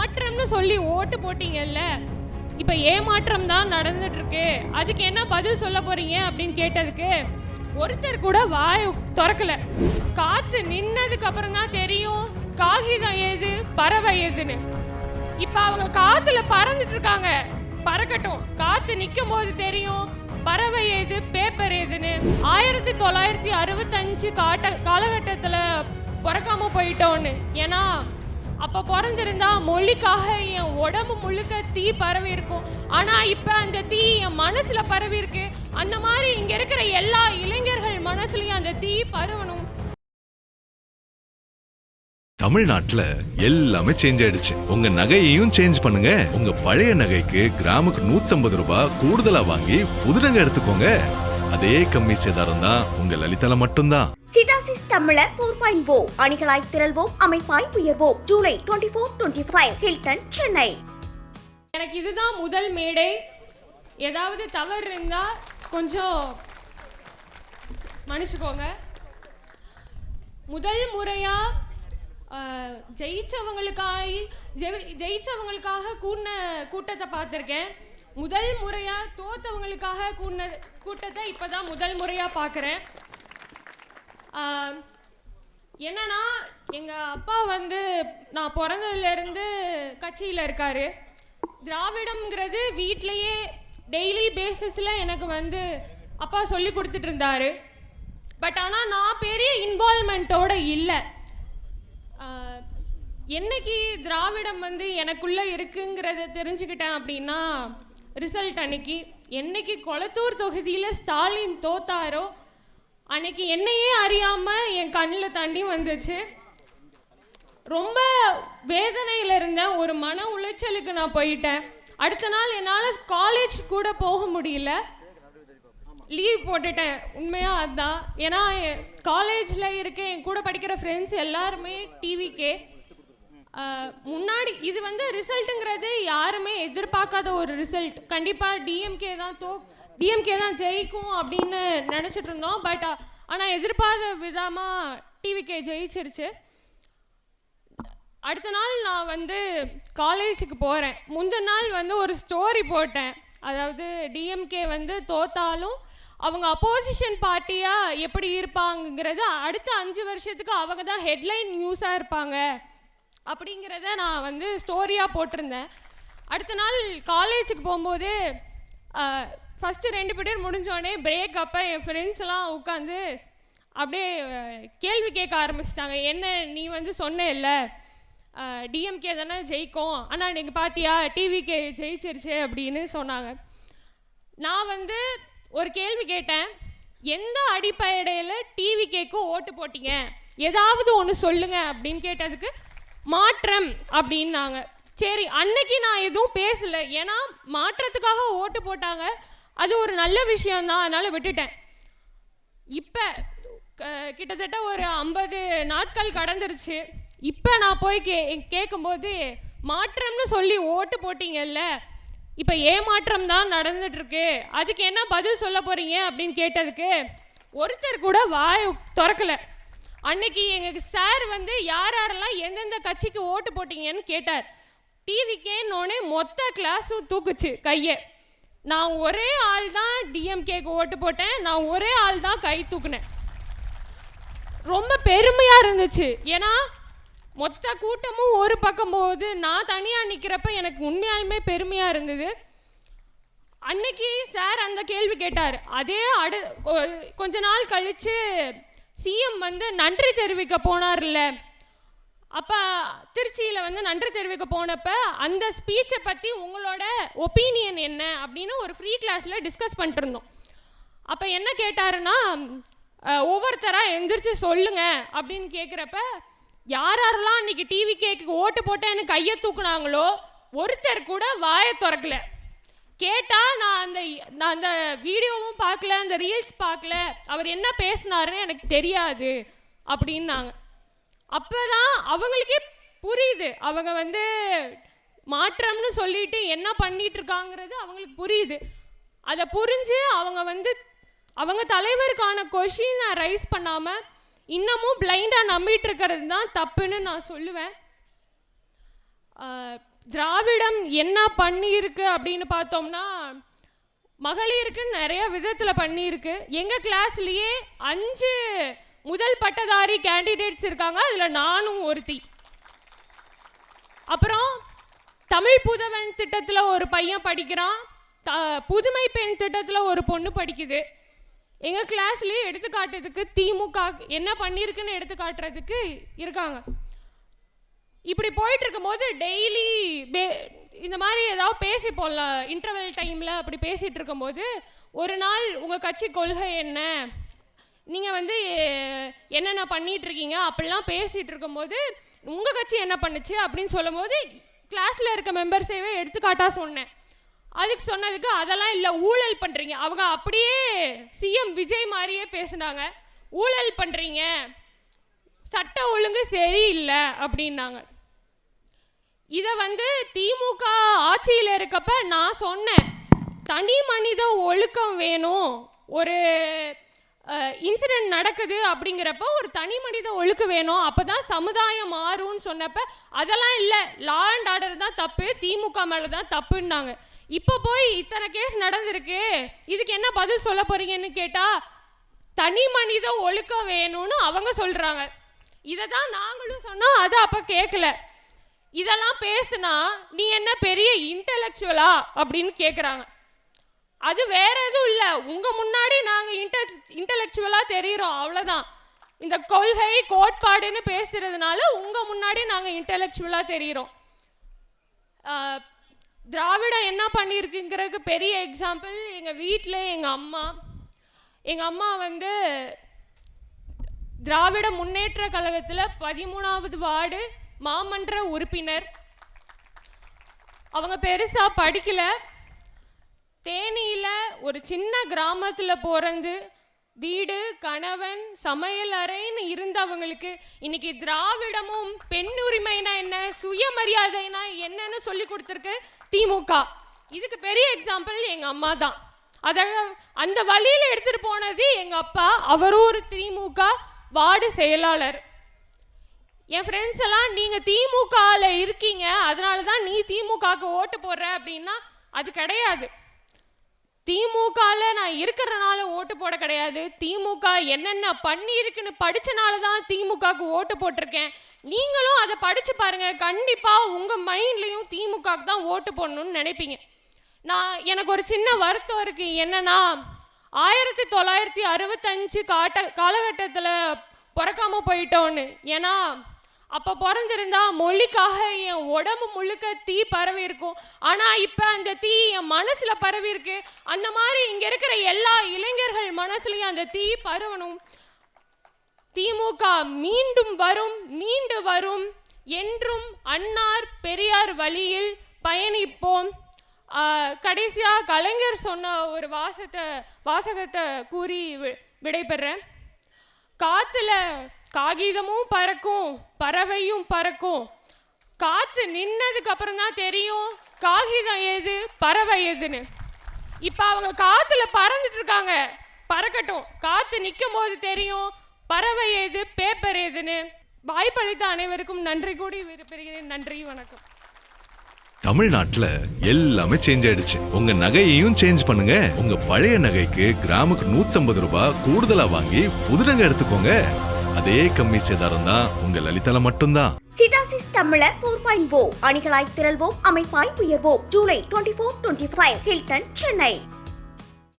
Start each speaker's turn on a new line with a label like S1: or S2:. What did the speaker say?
S1: மாற்றம்னு சொல்லி ஓட்டு போட்டீங்கல்ல, இப்போ ஏமாற்றம் தான் நடந்துட்டு இருக்கு, அதுக்கு என்ன பதில் சொல்ல போறீங்க அப்படின்னு கேட்டதுக்கு ஒருத்தர் கூட வாய் திறக்கல. காத்து நின்னதுக்கு அப்புறம் தான் தெரியும் காகிதம் ஏது பறவை ஏதுன்னு. இப்ப அவங்க காத்துல பறந்துட்டு இருக்காங்க, பறக்கட்டும். காத்து நிற்கும் போது தெரியும் பறவை ஏது பேப்பர் ஏதுன்னு. 1965 காலகட்டத்தில் பிறக்காம போயிட்டோன்னு. ஏன்னா அப்போ பிறந்திருந்தா மொழிக்காக என் உடம்பு முழுக்க தீ பரவி இருக்கும். ஆனால் இப்போ அந்த தீ என் மனசில் பரவி இருக்கு. அந்த மாதிரி இங்கே இருக்கிற எல்லா இளைஞர்கள் மனசுலையும் அந்த தீ பரவணும்.
S2: தமிழ்நாட்டுல எல்லாமே சேஞ்ச் ஆயிடுச்சு. உங்க நகையையும் சேஞ்ச் பண்ணுங்க. உங்க பழைய நகைக்கு கிராமுக்கு 150 ரூபாய் கூடுதலா வாங்கி புது நகை எடுத்துக்கோங்க. அதே கம்மி சேதாரம் தான் உங்க லலிதால மட்டும்தான்.
S3: சிட்டாசிஸ் தமிழர் 4.0 அணிகளாய் திரள்வோம், அமைப்பாய் உயர்வோம். ஜூலை 24-25 ஹில்டன், சென்னை.
S1: எனக்கு இதுதான் முதல் மேடை. ஏதாவது தவறு இருந்தா கொஞ்சம் மன்னிச்சுக்கோங்க. முதல் முறையா ஜெயிச்சவங்களுக்காக கூட்டத்தை பார்த்துருக்கேன். முதல் முறையா தோத்தவங்களுக்காக கூட்டத்தை இப்போதான் முதல் முறையா பார்க்குறேன். என்னன்னா எங்கள் அப்பா வந்து நான் பிறந்ததுலேருந்து கட்சியில் இருக்கார். திராவிடம்ங்கிறது வீட்டிலையே டெய்லி பேசிஸில் எனக்கு வந்து அப்பா சொல்லி கொடுத்துட்டு இருந்தார். பட் ஆனால் நான் பெரிய இன்வால்மெண்ட்டோடு இல்லை. என்னைக்கு திராவிடம் வந்து எனக்குள்ளே இருக்குங்கிறத தெரிஞ்சுக்கிட்டேன் அப்படின்னா ரிசல்ட் அன்னைக்கு. என்னைக்கு கொளத்தூர் தொகுதியில் ஸ்டாலின் தோத்தாரோ அன்னைக்கு என்னையே அறியாமல் என் கண்ணில் தண்ணி வந்துச்சு. ரொம்ப வேதனையில் இருந்தேன். ஒரு மன உளைச்சலுக்கு நான் போயிட்டேன். அடுத்த நாள் என்னால் காலேஜ் கூட போக முடியல, லீவ் போட்டுட்டேன். உண்மையாக அதுதான். ஏன்னா காலேஜில் இருக்க என் கூட படிக்கிற ஃப்ரெண்ட்ஸ் எல்லாருமே டிவிக்கே. முன்னாடி இது வந்து ரிசல்ட்டுங்கிறது யாருமே எதிர்பார்க்காத ஒரு ரிசல்ட். கண்டிப்பாக டிஎம்கே தான் ஜெயிக்கும் அப்படின்னு நினச்சிட்டு இருந்தோம். பட் ஆனால் எதிர்பார்த்த விதமாக டிவிக்கே ஜெயிச்சிருச்சு. அடுத்த நாள் நான் வந்து காலேஜுக்கு போகிறேன். முந்தின நாள் வந்து ஒரு ஸ்டோரி போட்டேன். அதாவது டிஎம்கே வந்து தோத்தாலும் அவங்க அப்போசிஷன் பார்ட்டியாக எப்படி இருப்பாங்கங்கிறது அடுத்த 5 வருஷத்துக்கு அவங்க தான் ஹெட்லைன் நியூஸாக இருப்பாங்க அப்படிங்கிறத நான் வந்து ஸ்டோரியாக போட்டிருந்தேன். அடுத்த நாள் காலேஜுக்கு போகும்போது ஃபஸ்ட்டு 2 பீரியட் முடிஞ்சோடனே பிரேக் அப்போ என் ஃப்ரெண்ட்ஸ் எல்லாம் உட்காந்து அப்படியே கேள்வி கேட்க ஆரம்பிச்சிட்டாங்க. என்ன நீ வந்து சொன்ன இல்லை டிஎம்கே தானே ஜெயிக்கும், ஆனால் நீங்கள் பார்த்தியா டிவிகே ஜெயிச்சிருச்சு அப்படின்னு சொன்னாங்க. நான் வந்து ஒரு கேள்வி கேட்டேன், எந்த அடிப்படையில் டிவிகேக்கு ஓட்டு போட்டீங்க, ஏதாவது ஒன்று சொல்லுங்க அப்படின்னு கேட்டதுக்கு மாற்றம் அப்படின்னாங்க. சரி, அன்னைக்கு நான் எதுவும் பேசலை. ஏன்னா மாற்றத்துக்காக ஓட்டு போட்டாங்க, அது ஒரு நல்ல விஷயந்தான், அதனால் விட்டுட்டேன். இப்போ கிட்டத்தட்ட ஒரு 50 நாட்கள் கடந்துருச்சு. இப்போ நான் போய் கேட்கும்போது மாற்றம்னு சொல்லி ஓட்டு போட்டீங்கல்ல, இப்போ ஏமாற்றம் தான் நடந்துட்டுருக்கு, அதுக்கு என்ன பதில் சொல்ல போகிறீங்க அப்படின்னு கேட்டதுக்கு ஒருத்தர் கூட வாய் திறக்கலை. அன்னைக்கு எங்கள் சார் வந்து யாரெல்லாம் எந்தெந்த கட்சிக்கு ஓட்டு போட்டீங்கன்னு கேட்டார். டிவிக்கேன்னொன்னே மொத்த கிளாஸும் தூக்குச்சு கையை. நான் ஒரே ஆள் தான் டிஎம்கேக்கு ஓட்டு போட்டேன், நான் ஒரே ஆள் தான் கை தூக்குனேன். ரொம்ப பெருமையாக இருந்துச்சு. ஏன்னா மொத்த கூட்டமும் ஒரு பக்கம் போகுது, நான் தனியாக நிற்கிறப்ப எனக்கு உண்மையாலுமே பெருமையாக இருந்தது. அன்னைக்கு சார் அந்த கேள்வி கேட்டார். அதே கொஞ்ச நாள் கழித்து சிஎம் வந்து நன்றி தெரிவிக்க போனார்ல, அப்போ திருச்சியில் வந்து நன்றி தெரிவிக்க போனப்ப அந்த ஸ்பீச்சை பற்றி உங்களோட ஒப்பீனியன் என்ன அப்படின்னு ஒரு ஃப்ரீ கிளாஸில் டிஸ்கஸ் பண்ணிட்டு இருந்தோம். அப்போ என்ன கேட்டாருன்னா, ஒவ்வொருத்தராக எந்திரிச்சு சொல்லுங்க அப்படின்னு கேட்குறப்ப யாரெல்லாம் அன்றைக்கி டிவிகேக்கு ஓட்டு போட்டேன்னு கையை தூக்குனாங்களோ ஒருத்தர் கூட வாயை திறக்கல. கேட்டால் நான் அந்த வீடியோவும் பார்க்கல, அந்த ரீல்ஸ் பார்க்கல, அவர் என்ன பேசினாருன்னு எனக்கு தெரியாது அப்படின்னாங்க. அப்போ தான் அவங்களுக்கே புரியுது, அவங்க வந்து மாற்றம்னு சொல்லிட்டு என்ன பண்ணிகிட்ருக்காங்கிறது அவங்களுக்கு புரியுது. அதை புரிஞ்சு அவங்க வந்து அவங்க தலைவருக்கான கொஷினை ரைஸ் பண்ணாமல் இன்னமும் பிளைண்டாக நம்பிட்டு இருக்கிறது தான் தப்புன்னு நான் சொல்லுவேன். திராவிடம் என்ன பண்ணியிருக்கு அப்படின்னு பார்த்தோம்னா, மகளிருக்கு நிறைய விதத்தில் பண்ணியிருக்கு. எங்கள் கிளாஸ்லேயே 5 முதல் பட்டதாரி கேண்டிடேட்ஸ் இருக்காங்க, அதில் நானும் ஒருத்தி. அப்புறம் தமிழ் புதவன் திட்டத்தில் ஒரு பையன் படிக்கிறான், புதுமை பெண் திட்டத்தில் ஒரு பொண்ணு படிக்குது. எங்கள் கிளாஸ்லேயே எடுத்துக்காட்டுறதுக்கு திமுக என்ன பண்ணியிருக்குன்னு எடுத்துக்காட்டுறதுக்கு இருக்காங்க. இப்படி போயிட்டு இருக்கும்போது டெய்லி இந்த மாதிரி ஏதாவது பேசி போடலாம் இன்டர்வெல் டைமில். அப்படி பேசிகிட்டு இருக்கும்போது ஒரு நாள் உங்கள் கட்சி கொள்கை என்ன, நீங்கள் வந்து என்னென்ன பண்ணிகிட்ருக்கீங்க அப்படிலாம் பேசிகிட்டு இருக்கும்போது உங்கள் கட்சி என்ன பண்ணுச்சு அப்படின்னு சொல்லும்போது கிளாஸில் இருக்க மெம்பர்ஸேவே எடுத்துக்காட்டாக சொன்னேன். அதுக்கு சொன்னதுக்கு அதெல்லாம் இல்லை, ஊழல் பண்ணுறீங்க. அவங்க அப்படியே சிஎம் விஜய் மாதிரியே பேசுனாங்க. ஊழல் பண்ணுறீங்க, சட்ட ஒழுங்கு சரியில்லை அப்படின்னாங்க. இதை வந்து திமுக ஆட்சியில் இருக்கப்ப நான் சொன்னேன், தனி மனித ஒழுக்கம் வேணும். ஒரு இன்சிடெண்ட் நடக்குது அப்படிங்கிறப்ப ஒரு தனி மனித ஒழுக்கம் வேணும், அப்போ தான் சமுதாயம் மாறும்னு சொன்னப்ப அதெல்லாம் இல்லை, லா அண்ட் ஆர்டர் தான் தப்பு, திமுக மேலே தான் தப்புன்னாங்க. இப்போ போய் இத்தனை கேஸ் நடந்திருக்கு, இதுக்கு என்ன பதில் சொல்ல போறீங்கன்னு கேட்டால் தனி மனித ஒழுக்கம் வேணும்னு அவங்க சொல்கிறாங்க. இதை தான் நாங்களும் சொன்னோம், அது அப்போ கேட்கல. இதெல்லாம் பேசுனா நீ என்ன பெரிய இன்டெலெக்சுவலா அப்படின்னு கேட்குறாங்க. அது வேற எதுவும் இல்லை, உங்கள் முன்னாடி நாங்கள் இன்டெலெக்சுவலாக தெரிகிறோம், அவ்வளோதான். இந்த கொள்கை கோட்பாடுன்னு பேசுகிறதுனால உங்கள் முன்னாடி நாங்கள் இன்டெலெக்சுவலாக தெரிகிறோம். திராவிடம் என்ன பண்ணியிருக்குங்கிறதுக்கு பெரிய எக்ஸாம்பிள் எங்கள் வீட்டில் எங்கள் அம்மா வந்து திராவிட முன்னேற்ற கழகத்தில் 13வது வார்டு மாமன்ற உறுப்பினர். அவங்க பெருசாக படிக்கல, தேனியில் ஒரு சின்ன கிராமத்தில் பிறந்து வீடு கணவன் சமையல் அறைன்னு இருந்தவங்களுக்கு இன்னைக்கு திராவிடமும் பெண் உரிமைனா என்ன, சுயமரியாதைனா என்னன்னு சொல்லி கொடுத்துருக்கு திமுக. இதுக்கு பெரிய எக்ஸாம்பிள் எங்கள் அம்மா தான். அதை அந்த வழியில் எடுத்துகிட்டு போனது எங்கள் அப்பா, அவரும் ஒரு திமுக வார்டு செயலாளர். என் ஃப்ரெண்ட்ஸ் எல்லாம் நீங்கள் திமுகவில் இருக்கீங்க அதனால தான் நீ திமுகவுக்கு ஓட்டு போடுற அப்படின்னா அது கிடையாது. திமுகவில் நான் இருக்கிறனால ஓட்டு போட கிடையாது, திமுக என்னென்ன பண்ணியிருக்குன்னு படித்தனால தான் திமுகவுக்கு ஓட்டு போட்டிருக்கேன். நீங்களும் அதை படித்து பாருங்கள், கண்டிப்பாக உங்கள் மைண்ட்லேயும் திமுகவுக்கு தான் ஓட்டு போடணும்னு நினைப்பீங்க. எனக்கு ஒரு சின்ன வருத்தம் இருக்குது, என்னென்னா 1965 காலகட்டத்தில் பிறக்காமல் போயிட்டோன்னு. ஏன்னா அப்போ பிறந்திருந்தா மொழிக்காக என் உடம்பு முழுக்க தீ பரவி இருக்கும். ஆனால் இப்போ அந்த தீ என் மனசில் பரவி இருக்கு. அந்த மாதிரி இங்கே இருக்கிற எல்லா இளைஞர்கள் மனசுலையும் அந்த தீ பரவணும். திமுக மீண்டும் வரும், மீண்டு வரும், என்றும் அன்னார் பெரியார் வழியில் பயணிப்போம். கடைசியாக கலைஞர் சொன்ன ஒரு வாசகத்தை கூறி விடைபெறேன். காற்றுல காகிதமும் பறக்கும், பறவையும் பறக்கும். காற்று நின்னதுக்கு அப்புறம் தான் தெரியும் காகிதம் எது பறவை எதுன்னு. இப்போ அவங்க காற்றுல பறந்துட்டு இருக்காங்க, பறக்கட்டும். காற்று நிற்கும் போது தெரியும் பறவை எது பேப்பர் எதுன்னு. வாய்ப்பளித்த அனைவருக்கும் நன்றி கூடி விரும்புகிறேன். நன்றி, வணக்கம்.
S2: தமிழ்நாட்டுல எல்லாமே சேஞ்ச் ஆயிடுச்சு. உங்க நகையையும் சேஞ்ச் பண்ணுங்க. உங்க பழைய நகைக்கு கிராமுக்கு 150 ரூபாய் கூடுதலா வாங்கி புது நகை எடுத்துக்கோங்க. அதே கம்மி சேதாரம் தான் உங்க லலிதால மட்டும்தான்.
S3: சிட்டாசிஸ் தமிழர் 4.0 அணிகளாய் திரள்வோம், அமைப்பாய் உயர்வோம். ஜூலை 24-25 ஹில்டன், சென்னை.